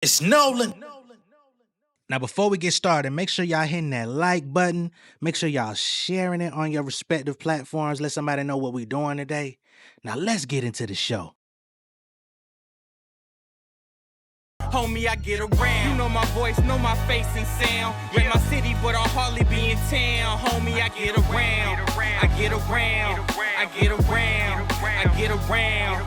It's Nolan. Now, before we get started, make sure y'all hitting that like button. Make sure y'all sharing it on your respective platforms. Let somebody know what we're doing today. Now, let's get into the show. Homie, I get around. You know my voice, know my face and sound. In my city, but I'll hardly be in town. Homie, I get around. I get around. I get around. I get around.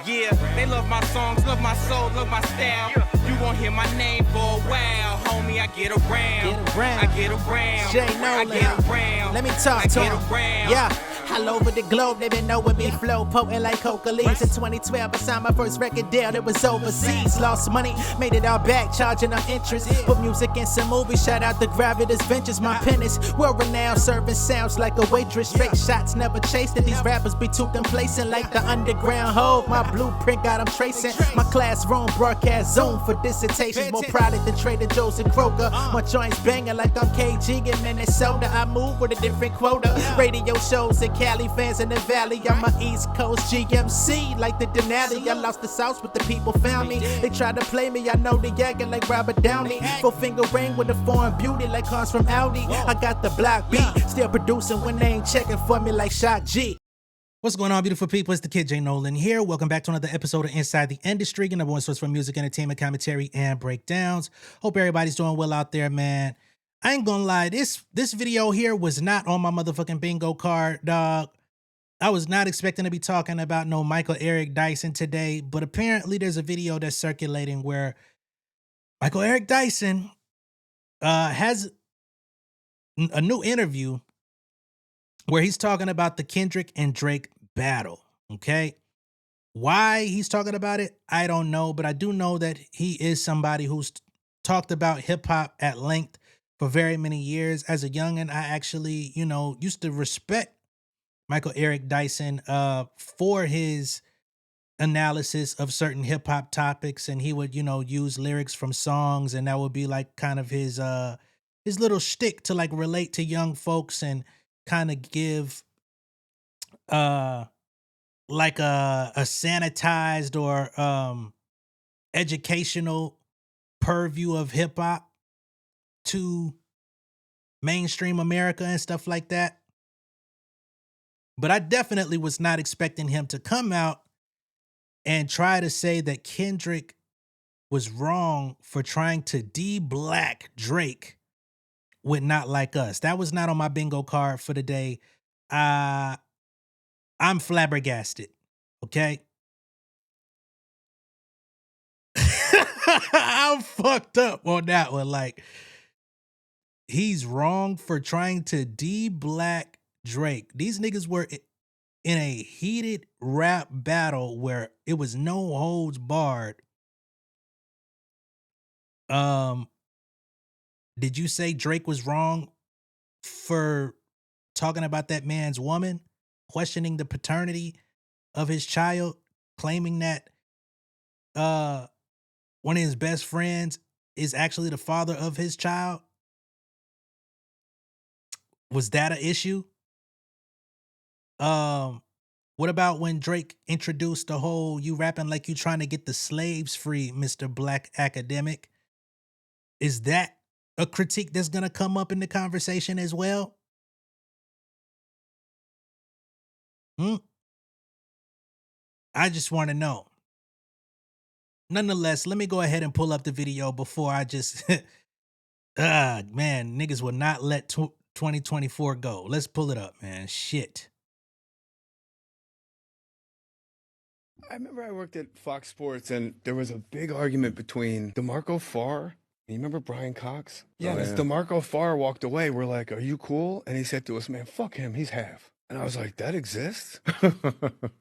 Yeah, they love my songs, love my soul, love my style. You won't hear my name for a while. Homie, I get around. I get around. J Nolan. I get around. Let me talk to him. Yeah. All over the globe, they been knowing me. Flow potent like coca leaves. In 2012, I signed my first record deal that was overseas. Lost money, made it all back, charging up interest. Put music in some movies, shout out to Gravitas Ventures. My pen is world renowned, serving sounds like a waitress. Straight shots, never chasing. These rappers be too complacent like the underground hove. My blueprint got them tracing. My classroom broadcast Zoom for dissertations. More product than Trader Joe's and Kroger. My joints banging like I'm KG in Minnesota. I move with a different quota. Radio shows and Cali fans in the valley. I'm a East Coast GMC like the Denali. I lost the sauce, but the people found me. They tried to play me, I know they yagging like Robert Downey. Full finger ring with a foreign beauty like cars from Audi. I got the block beat, still producing when they ain't checking for me like Shock G. What's going on, beautiful people? It's the kid J Nolan here. Welcome back to another episode of Inside the Industry, your number one source for music, entertainment, commentary, and breakdowns. Hope everybody's doing well out there, man. I ain't gonna lie, this video here was not on my motherfucking bingo card, dog. I was not expecting to be talking about no Michael Eric Dyson today, but apparently there's a video that's circulating where Michael Eric Dyson has a new interview where he's talking about the Kendrick and Drake battle, okay? Why he's talking about it, I don't know, but I do know that he is somebody who's talked about hip-hop at length for very many years. As a youngin', I actually, used to respect Michael Eric Dyson for his analysis of certain hip-hop topics, and he would, use lyrics from songs, and that would be like kind of his little shtick to like relate to young folks and kind of give like a sanitized or educational purview of hip-hop to mainstream America and stuff like that. But I definitely was not expecting him to come out and try to say that Kendrick was wrong for trying to de-black Drake with Not Like Us. That was not on my bingo card for the day. I'm flabbergasted, okay? I'm fucked up on that one. Like, he's wrong for trying to de-black Drake. These niggas were in a heated rap battle where it was no holds barred. Did you say Drake was wrong for talking about that man's woman, questioning the paternity of his child, claiming that one of his best friends is actually the father of his child? Was that an issue? What about when Drake introduced the whole "you rapping like you trying to get the slaves free, Mr. Black Academic"? Is that a critique that's gonna come up in the conversation as well? I just want to know. Nonetheless, let me go ahead and pull up the video before I just man, niggas will not let 2024 go. Let's pull it up, man. Shit. I remember I worked at Fox Sports, and there was a big argument between DeMarco Farr. You remember Brian Cox? Yeah, as DeMarco Farr walked away, we're like, "Are you cool?" And he said to us, "Man, fuck him. He's half." And I was like, "That exists?"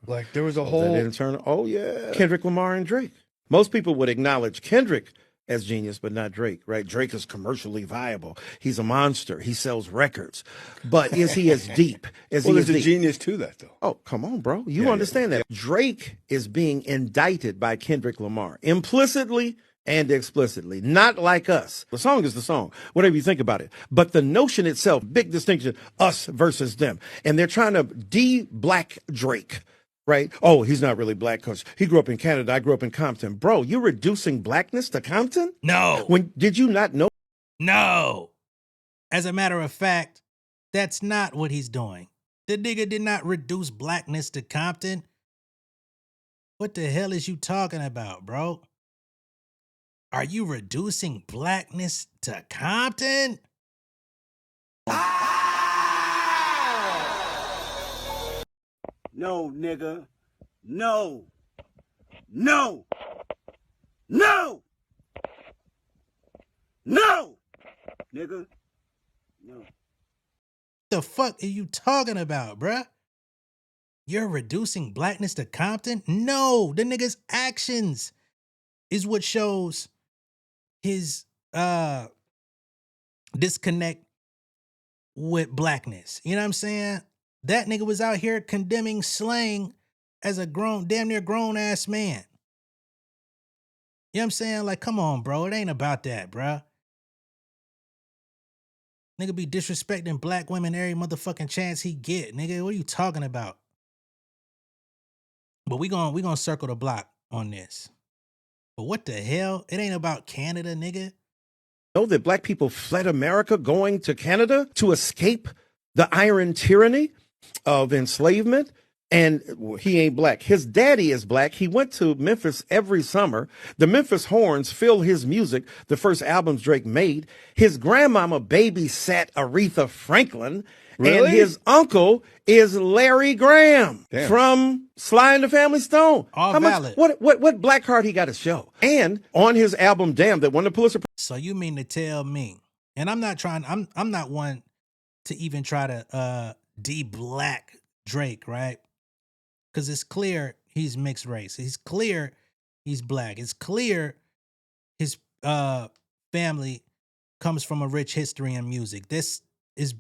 Like, there was a whole internal. Oh yeah, Kendrick Lamar and Drake. Most people would acknowledge Kendrick as genius, but not Drake, right? Drake is commercially viable. He's a monster. He sells records. But is he as deep? There's a genius to that, though. Oh, come on, bro. You understand that. Drake is being indicted by Kendrick Lamar, implicitly and explicitly. Not Like Us. The song is the song, whatever you think about it. But the notion itself, big distinction, us versus them. And they're trying to de-black Drake. right? Oh, he's not really black because he grew up in Canada. I grew up in Compton. Bro, you're reducing blackness to Compton? No. Did you not know? No. As a matter of fact, that's not what he's doing. The nigga did not reduce blackness to Compton. What the hell is you talking about, bro? Are you reducing blackness to Compton? No, nigga. No. No. No. No. Nigga. No. The fuck are you talking about, bruh? You're reducing blackness to Compton? No, the nigga's actions is what shows his disconnect with blackness. You know what I'm saying? That nigga was out here condemning slang as a damn near grown ass man. You know what I'm saying? Like, come on, bro. It ain't about that, bruh. Nigga be disrespecting black women every motherfucking chance he get. Nigga, what are you talking about? But we gonna circle the block on this. But what the hell? It ain't about Canada, nigga. Know that black people fled America going to Canada to escape the iron tyranny of enslavement? And he ain't black. His daddy is black. He went to Memphis every summer. The Memphis Horns fill his music, the first albums Drake made. His grandmama babysat Aretha Franklin. Really? And his uncle is Larry Graham Damn. from Sly and the Family Stone. All valid. What black card he got to show? And on his album Damn, that won the Pulitzer. So you mean to tell me, and I'm not one to even try to de-black Drake, right? Because it's clear he's mixed race. It's clear he's black. It's clear his family comes from a rich history in music. This is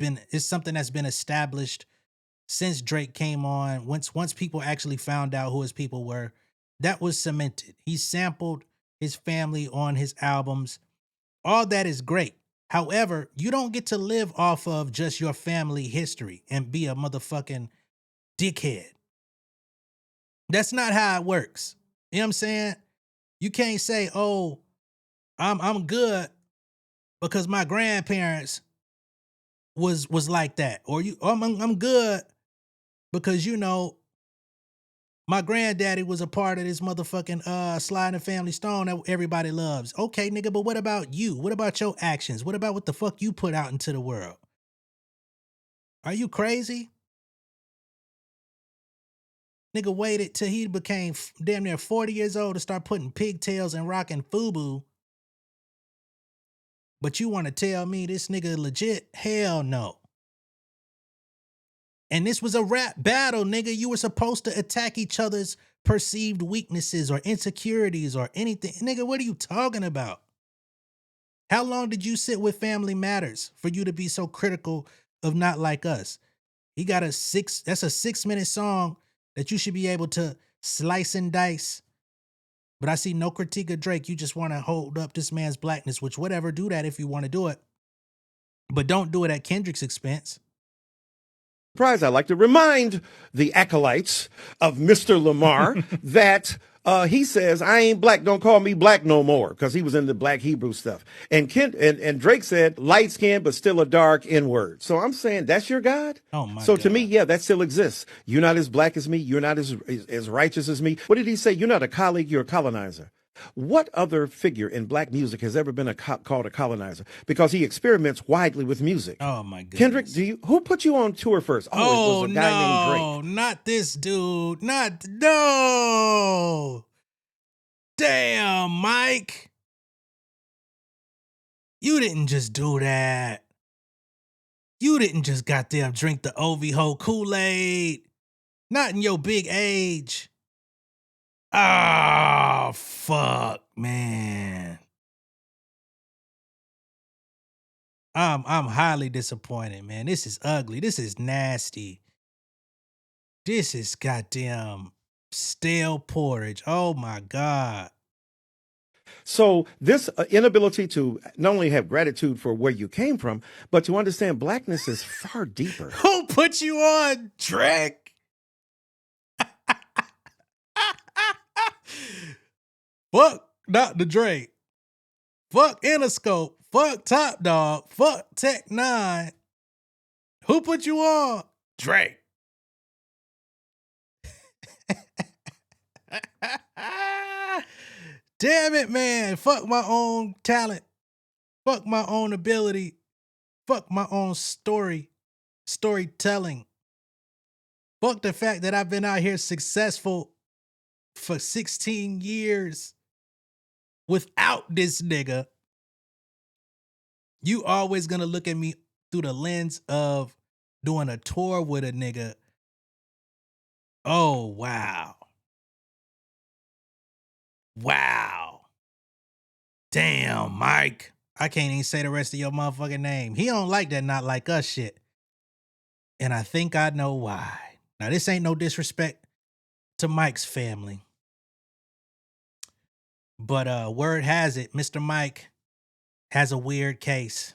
something that's been established since Drake came on. Once people actually found out who his people were, that was cemented. He sampled his family on his albums. All that is great. However, you don't get to live off of just your family history and be a motherfucking dickhead. That's not how it works. You know what I'm saying? You can't say, "Oh, I'm good because my grandparents was like that," or I'm good because my granddaddy was a part of this motherfucking Sly and the Family Stone that everybody loves. Okay, nigga, but what about you? What about your actions? What about what the fuck you put out into the world? Are you crazy? Nigga waited till he became damn near 40 years old to start putting pigtails and rocking FUBU. But you want to tell me this nigga legit? Hell no. And this was a rap battle, nigga. You were supposed to attack each other's perceived weaknesses or insecurities or anything. Nigga, what are you talking about? How long did you sit with Family Matters for you to be so critical of Not Like Us? He got that's a 6-minute song that you should be able to slice and dice. But I see no critique of Drake. You just want to hold up this man's blackness, which whatever, do that if you want to do it. But don't do it at Kendrick's expense. Surprise, I like to remind the acolytes of Mr. Lamar that he says, "I ain't black, don't call me black no more," because he was into Black Hebrew stuff. And Drake said, "light skin, but still a dark N-word." So I'm saying, that's your God? Oh my So God. to me, yeah, that still exists. You're not as black as me. You're not as righteous as me. What did he say? You're not a colleague, you're a colonizer. What other figure in black music has ever been called a colonizer? Because he experiments widely with music. Oh my goodness. Kendrick, who put you on tour first? It was a guy named Drake. Not this dude. No. Damn, Mike. You didn't just do that. You didn't just goddamn drink the OV-Ho Kool-Aid. Not in your big age. Oh, fuck, man. I'm highly disappointed, man. This is ugly. This is nasty. This is goddamn stale porridge. Oh my God. So this inability to not only have gratitude for where you came from, but to understand blackness is far deeper. Who put you on, Drake? Fuck Dr. Dre. Fuck Interscope. Fuck Top Dog. Fuck Tech Nine. Who put you on? Dre. Damn it, man. Fuck my own talent. Fuck my own ability. Fuck my own storytelling. Fuck the fact that I've been out here successful for 16 years without this nigga. You always gonna look at me through the lens of doing a tour with a nigga. Oh, wow. Wow. Damn, Mike. I can't even say the rest of your motherfucking name. He don't like that not like us shit. And I think I know why. Now, this ain't no disrespect to Mike's family. But word has it, Mr. Mike has a weird case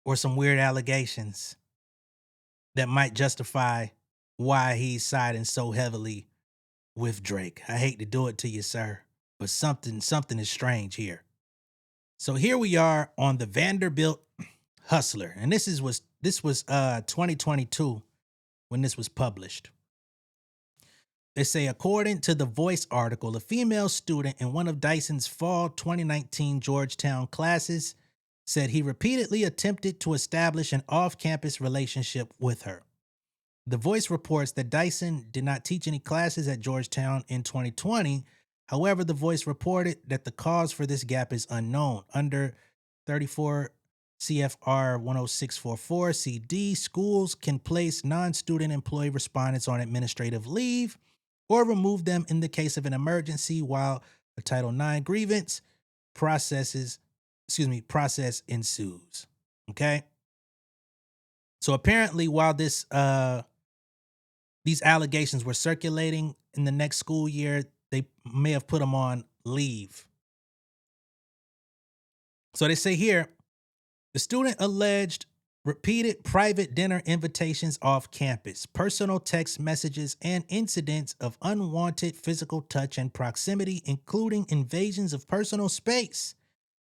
or some weird allegations that might justify why he's siding so heavily with Drake. I hate to do it to you, sir, but something is strange here. So here we are on the Vanderbilt Hustler, and this was 2022 when this was published. They say, according to the Voice article, a female student in one of Dyson's fall 2019 Georgetown classes said he repeatedly attempted to establish an off-campus relationship with her. The Voice reports that Dyson did not teach any classes at Georgetown in 2020. However, The Voice reported that the cause for this gap is unknown. Under 34 CFR 10644 CD, schools can place non-student employee respondents on administrative leave or remove them in the case of an emergency, while a Title IX grievance process ensues. Okay? So apparently, while these allegations were circulating in the next school year, they may have put them on leave. So they say here, the student alleged repeated private dinner invitations off campus, personal text messages, and incidents of unwanted physical touch and proximity, including invasions of personal space,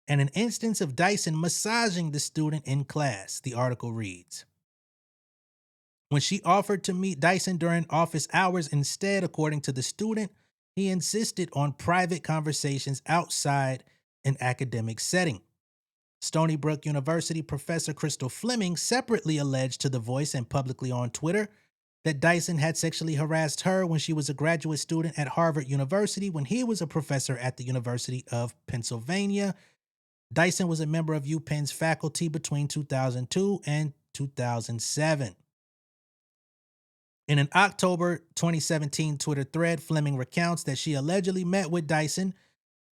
and an instance of Dyson massaging the student in class, the article reads. When she offered to meet Dyson during office hours instead, according to the student, he insisted on private conversations outside an academic setting. Stony Brook University professor Crystal Fleming separately alleged to The Voice and publicly on Twitter that Dyson had sexually harassed her when she was a graduate student at Harvard University when he was a professor at the University of Pennsylvania. Dyson was a member of UPenn's faculty between 2002 and 2007. In an October 2017 Twitter thread, Fleming recounts that she allegedly met with Dyson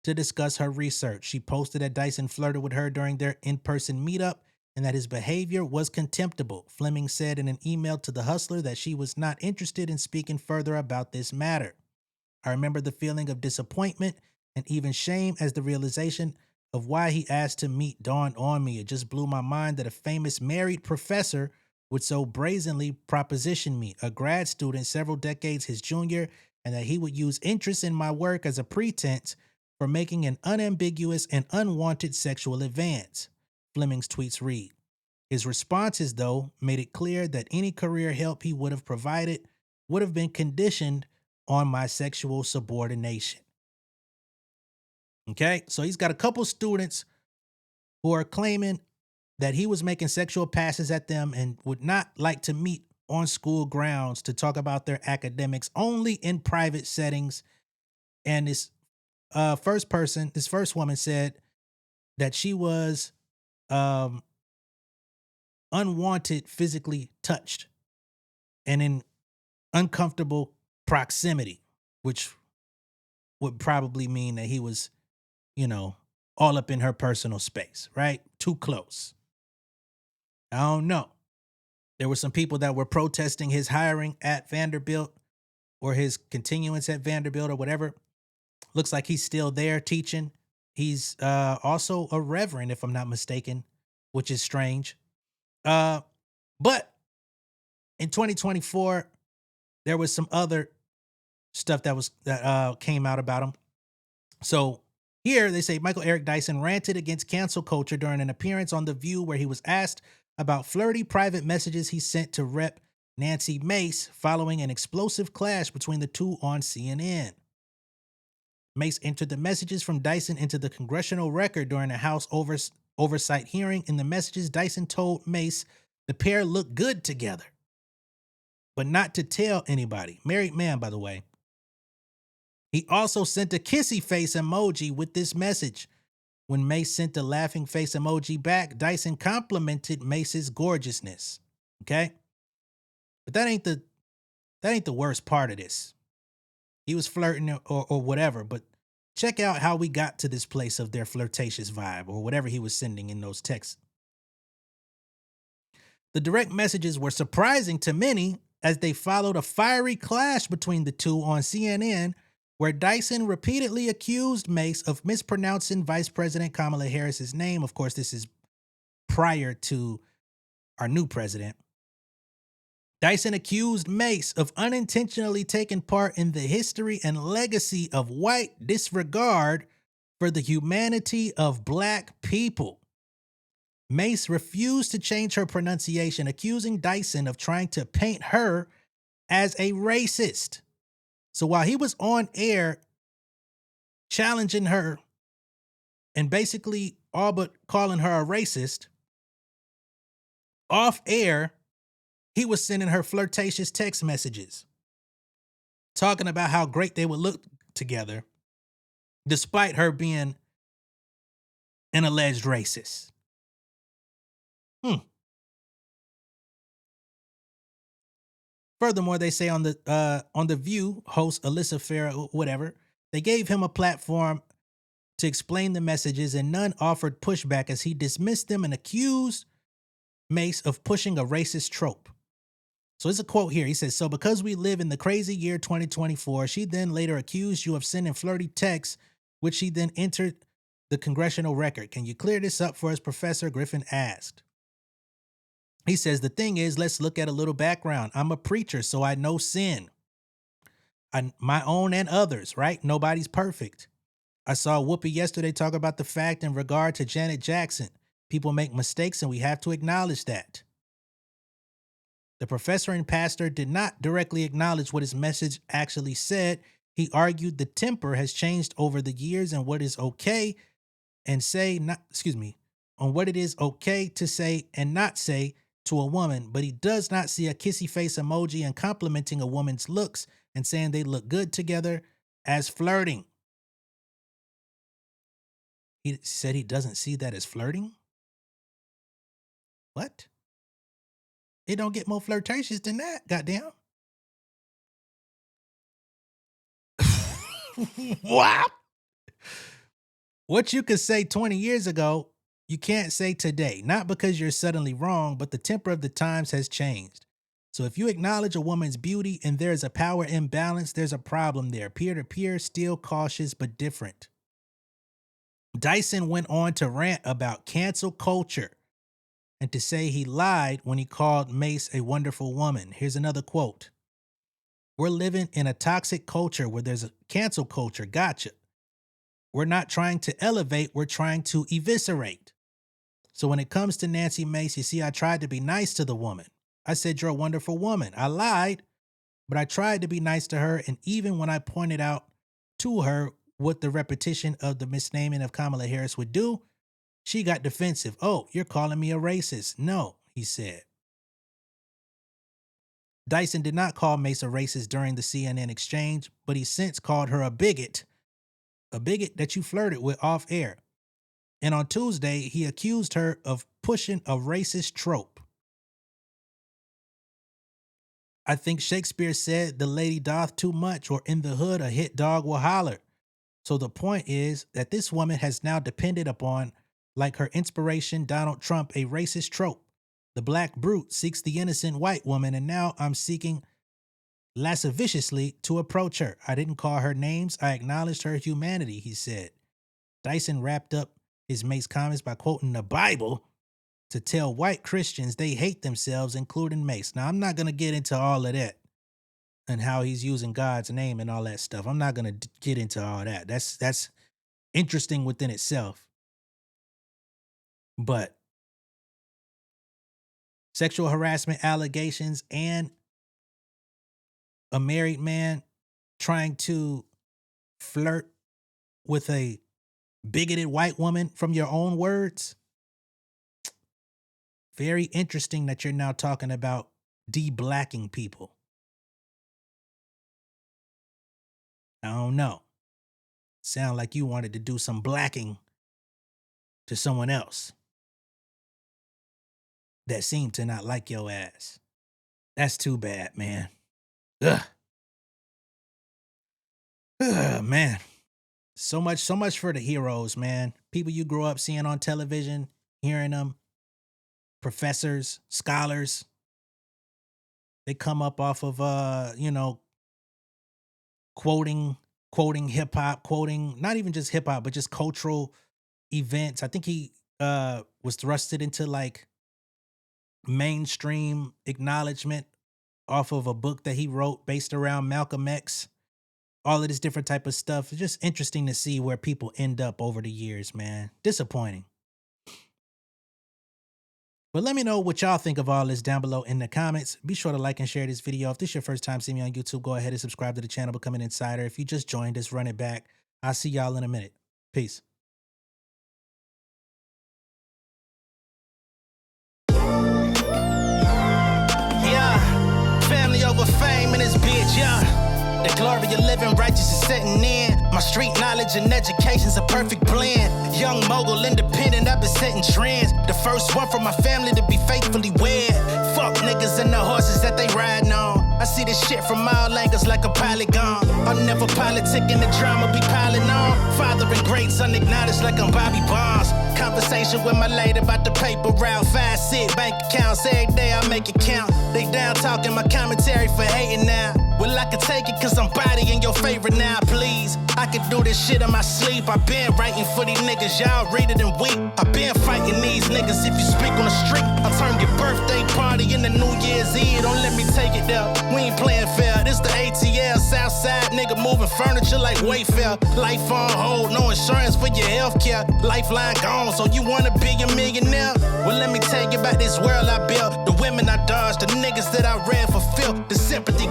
to discuss her research. She posted that Dyson flirted with her during their in-person meetup and that his behavior was contemptible. Fleming said in an email to The Hustler that she was not interested in speaking further about this matter. I remember the feeling of disappointment and even shame as the realization of why he asked to meet dawned on me. It just blew my mind that a famous married professor would so brazenly proposition me, a grad student several decades his junior, and that he would use interest in my work as a pretense for making an unambiguous and unwanted sexual advance, Fleming's tweets read. His responses, though, made it clear that any career help he would have provided would have been conditioned on my sexual subordination. Okay, so he's got a couple students who are claiming that he was making sexual passes at them and would not like to meet on school grounds to talk about their academics, only in private settings. And this first woman said that she was unwanted, physically touched and in uncomfortable proximity, which would probably mean that he was, all up in her personal space, right? Too close. I don't know. There were some people that were protesting his hiring at Vanderbilt or his continuance at Vanderbilt or whatever. Looks like he's still there teaching. He's also a reverend, if I'm not mistaken, which is strange. But in 2024, there was some other stuff that came out about him. So here they say Michael Eric Dyson ranted against cancel culture during an appearance on The View where he was asked about flirty private messages he sent to Rep. Nancy Mace following an explosive clash between the two on CNN. Mace entered the messages from Dyson into the congressional record during a House oversight hearing. In the messages, Dyson told Mace the pair looked good together, but not to tell anybody. Married man, by the way. He also sent a kissy face emoji with this message. When Mace sent the laughing face emoji back, Dyson complimented Mace's gorgeousness. Okay? But that ain't the worst part of this. He was flirting or whatever, but check out how we got to this place of their flirtatious vibe or whatever he was sending in those texts. The direct messages were surprising to many as they followed a fiery clash between the two on CNN, where Dyson repeatedly accused Mace of mispronouncing Vice President Kamala Harris's name. Of course, this is prior to our new president. Dyson accused Mace of unintentionally taking part in the history and legacy of white disregard for the humanity of black people. Mace refused to change her pronunciation, accusing Dyson of trying to paint her as a racist. So while he was on air challenging her and basically all but calling her a racist, off air, he was sending her flirtatious text messages, talking about how great they would look together, despite her being an alleged racist. Furthermore, they say on the View, host Alyssa Farah, whatever, they gave him a platform to explain the messages, and none offered pushback as he dismissed them and accused Mace of pushing a racist trope. So there's a quote here. He says, "So because we live in the crazy year 2024, she then later accused you of sending flirty texts, which she then entered the congressional record. Can you clear this up for us?" Professor Griffin asked. He says, "The thing is, let's look at a little background. I'm a preacher, so I know sin. My own and others, right? Nobody's perfect. I saw Whoopi yesterday talk about the fact in regard to Janet Jackson. People make mistakes and we have to acknowledge that." The professor and pastor did not directly acknowledge what his message actually said. He argued the temper has changed over the years and what is okay and say not, on what it is okay to say and not say to a woman, but he does not see a kissy face emoji and complimenting a woman's looks and saying they look good together as flirting. He said he doesn't see that as flirting? What? It don't get more flirtatious than that, goddamn. What? What you could say 20 years ago, you can't say today. Not because you're suddenly wrong, but the temper of the times has changed. So if you acknowledge a woman's beauty and there's a power imbalance, there's a problem there. Peer-to-peer, still cautious, but different. Dyson went on to rant about cancel culture and to say he lied when he called Mace a wonderful woman. Here's another quote. "We're living in a toxic culture where there's a cancel culture. Gotcha. We're not trying to elevate. We're trying to eviscerate. So when it comes to Nancy Mace, you see, I tried to be nice to the woman. I said, you're a wonderful woman. I lied, but I tried to be nice to her. And even when I pointed out to her what the repetition of the misnaming of Kamala Harris would do, she got defensive. Oh, you're calling me a racist. No, he said." Dyson did not call Mace a racist during the CNN exchange, but he since called her a bigot that you flirted with off air. And on Tuesday, he accused her of pushing a racist trope. "I think Shakespeare said the lady doth too much, or in the hood a hit dog will holler. So the point is that this woman has now depended upon, like her inspiration, Donald Trump, a racist trope. The black brute seeks the innocent white woman, and now I'm seeking lasciviously to approach her. I didn't call her names. I acknowledged her humanity," he said. Dyson wrapped up his Mace comments by quoting the Bible to tell white Christians they hate themselves, including Mace. Now, I'm not going to get into all of that. and how he's using God's name and all that stuff. I'm not gonna get into all that. That's interesting within itself. But sexual harassment allegations and a married man trying to flirt with a bigoted white woman from your own words. Very interesting that you're now talking about de-blacking people. I don't know. Sound like you wanted to do some blacking to someone else that seemed to not like your ass. That's too bad, man. Ugh. Ugh, man. So much for the heroes, man. People you grow up seeing on television, hearing them, professors, scholars. They come up off of quoting hip hop, quoting not even just hip hop, but just cultural events. I think he was thrusted into like mainstream acknowledgement off of a book that he wrote based around Malcolm X. All of this different type of stuff. It's just interesting to see where people end up over the years, man. Disappointing. But let me know what y'all think of all this down below in the comments. Be sure to like and share this video. If this is your first time seeing me on YouTube, go ahead and subscribe to the channel, become an insider. If you just joined us, run it back. I'll see y'all in a minute. Peace. Yeah, family over fame in this bitch, yeah. The glory of living righteous is setting in. My street knowledge and education's a perfect blend. Young mogul, independent, I've been setting trends. The first one from my family to be faithfully wed. Fuck niggas and the horses that they riding on. I see this shit from all angles like a polygon. I'm never politicking, the drama be piling on. Father and great son acknowledged like I'm Bobby Bonds. Conversation with my lady about the paper route. 5 sit bank accounts, every day I make it count. They down talking my commentary for hating now. Well, I can take it cause I'm bodying your favorite now, please. I can do this shit in my sleep. I been writing for these niggas, y'all read it and weep. I been fighting these niggas if you speak on the street. I turn your birthday party into New Year's Eve. Don't let me take it there. We ain't playing fair. This the ATL, Southside nigga moving furniture like Wayfair. Life on hold, no insurance for your healthcare. Lifeline gone, so you wanna be a millionaire? Well, let me tell you about this world I built. The women I dodged, the niggas that I read for filth. The sympathy